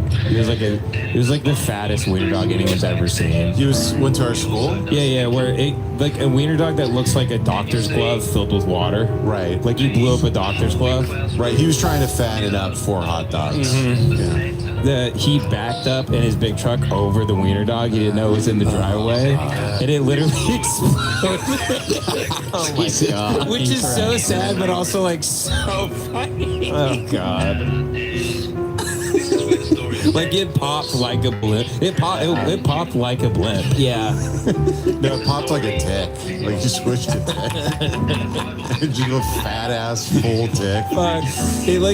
dog. He was like the fattest wiener dog anyone's ever seen. He went to our school? Yeah, where like a wiener dog that looks like a doctor's glove filled with water. Right. Like you blew up a doctor's glove. Right, he was trying to fatten up 4 hot dogs. He backed up in his big truck over the wiener dog. He didn't know it was in the driveway, and it literally exploded. Oh my god! Which is so sad, but also like so funny. Oh god! Like it popped like a blimp. It popped like a blimp. Yeah. No, it popped like a tick. Like you squished a tick. Just a fat ass full tick. Fuck.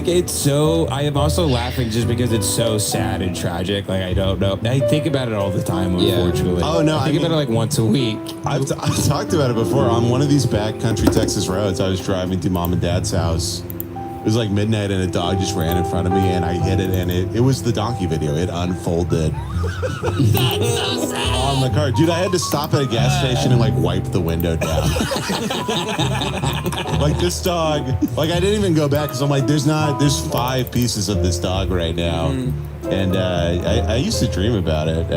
It's so. I am also laughing just because it's so sad and tragic. Like I don't know. I think about it all the time. Unfortunately. Yeah. Oh no, I think about it like once a week. I've talked about it before. On one of these backcountry Texas roads, I was driving to mom and dad's house. It was like midnight and a dog just ran in front of me and I hit it and it was the donkey video. It unfolded. That's so sad. On the car. Dude, I had to stop at a gas station and like wipe the window down. Like this dog, like I didn't even go back because I'm like, there's 5 pieces of this dog right now. And I used to dream about it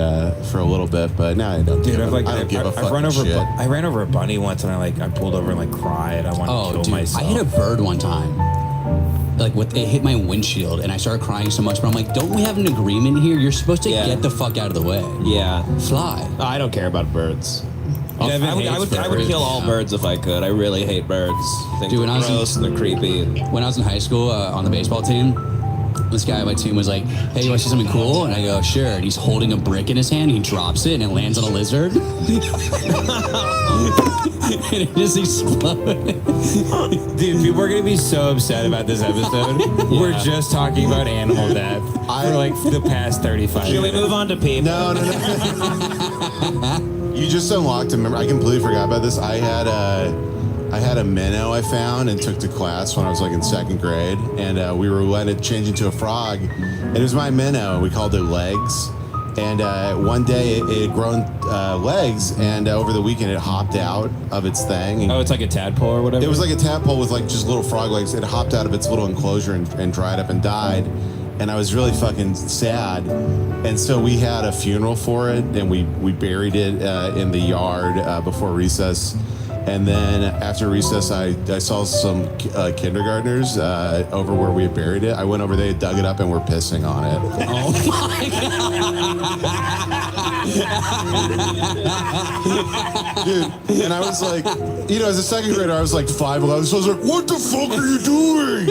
for a little bit, but now I don't. Dude, I don't give a fuck. I ran over a bunny once, and I pulled over and like cried. I wanted to kill myself. I hit a bird one time. Like it hit my windshield, and I started crying so much. But I'm like, don't we have an agreement here? You're supposed to get the fuck out of the way. Yeah, fly. I don't care about birds. I would kill all birds if I could. I really hate birds. I think they're gross and they're creepy. When I was in high school on the baseball team, this guy on my team was like, hey, you want to see something cool? And I go, sure. And he's holding a brick in his hand. He drops it, and it lands on a lizard. And it just exploded. Dude, people are going to be so upset about this episode. Yeah. We're just talking about animal death for like the past 35 minutes. Should we move on to people? No. You just unlocked a memory. I completely forgot about this. I had a minnow I found and took to class when I was like in 2nd grade, and we were letting it change into a frog, and it was my minnow. We called it Legs, and one day it had grown legs, and over the weekend it hopped out of its thing. Oh, it's like a tadpole or whatever? It was like a tadpole with like just little frog legs. It hopped out of its little enclosure and dried up and died. And I was really fucking sad. And so we had a funeral for it, and we buried it in the yard before recess. And then after recess, I saw some kindergartners over where we had buried it. I went over there, dug it up, and were pissing on it. Oh my God. Dude, and I was like, as a 2nd grader, I was like 5'11", so I was like, what the fuck are you doing?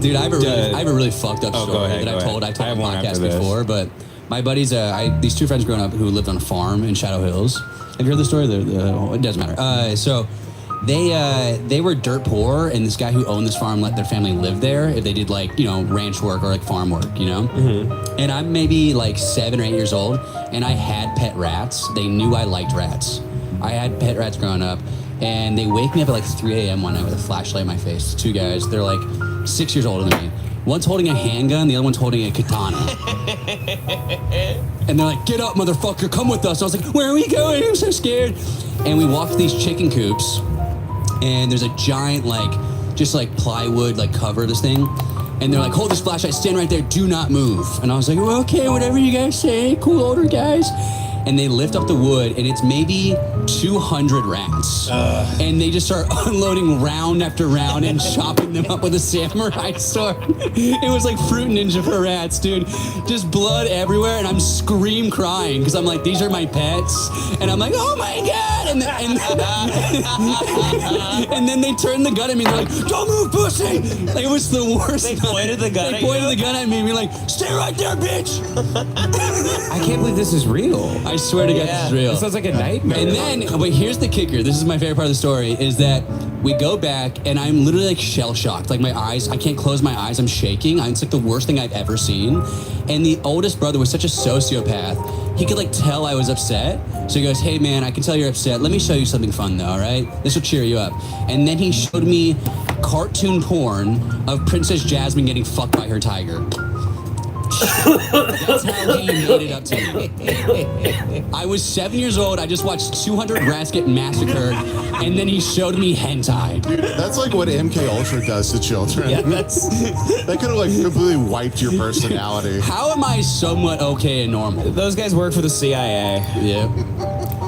Dude, I have a really fucked up story that I've told on podcast before, but my buddies, these 2 friends growing up who lived on a farm in Shadow Hills. Have you heard the story? It doesn't matter. So they were dirt poor, and this guy who owned this farm let their family live there if they did ranch work or like farm work, Mm-hmm. And I'm maybe like 7 or 8 years old, and I had pet rats. They knew I liked rats. I had pet rats growing up, and they wake me up at like 3 a.m. one night with a flashlight in my face. 2 guys. They're like 6 years older than me. One's holding a handgun, the other one's holding a katana. And they're like, get up, motherfucker, come with us. I was like, where are we going? I'm so scared. And we walked these chicken coops, and there's a giant, just plywood, cover this thing. And they're like, hold this flashlight, stand right there, do not move. And I was like, well, okay, whatever you guys say, cool older guys. And they lift up the wood, and it's maybe 200 rats. And they just start unloading round after round and chopping them up with a samurai sword. It was like Fruit Ninja for rats, dude. Just blood everywhere, and I'm crying, because I'm like, these are my pets. And I'm like, oh my God! And then they turned the gun at me, and they're like, don't move, pussy! Like, it was the worst. They pointed the gun at you? They pointed the gun at me, and be like, stay right there, bitch! I can't believe this is real. I swear to God, this is real. This sounds like a nightmare. And then, but here's the kicker. This is my favorite part of the story, is that we go back, and I'm literally shell-shocked. Like, my eyes, I can't close my eyes. I'm shaking. It's like the worst thing I've ever seen. And the oldest brother was such a sociopath. He could tell I was upset. So he goes, hey man, I can tell you're upset. Let me show you something fun though, all right? This will cheer you up. And then he showed me cartoon porn of Princess Jasmine getting fucked by her tiger. That's how he made it up to me. I was 7 years old. I just watched 200 rats get massacred, and then he showed me hentai. That's like what MK Ultra does to children. Yeah, that could have like completely wiped your personality. How am I somewhat okay and normal? Those guys work for the CIA. Yeah.